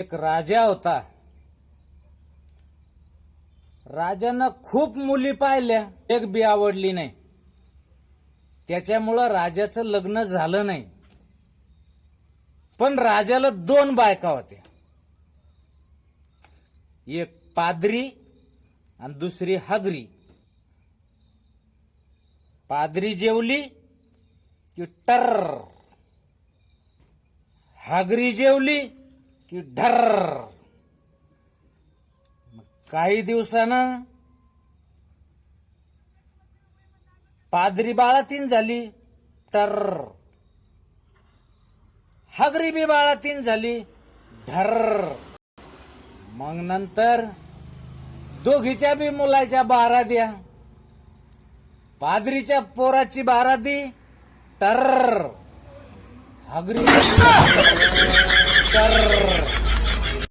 एक राजा होता. राजानं खूप मुली पाहिल्या, एक बी आवडली नाही. त्याच्यामुळं राजाचं लग्न झालं नाही. पण राजाला 2 बायका होत्या, एक पादरी आणि दुसरी हगरी. पादरी जेवली की टर, हगरी जेवली की ढर. काही दिवसानं पादरी बाळातीन झाली, टर. हगरी बी बाळातीन झाली, ढर. मग नंतर दोघीच्या बी मुलाच्या बाराद्या. पादरीच्या पोराची बारादी, टर. हगरी टर.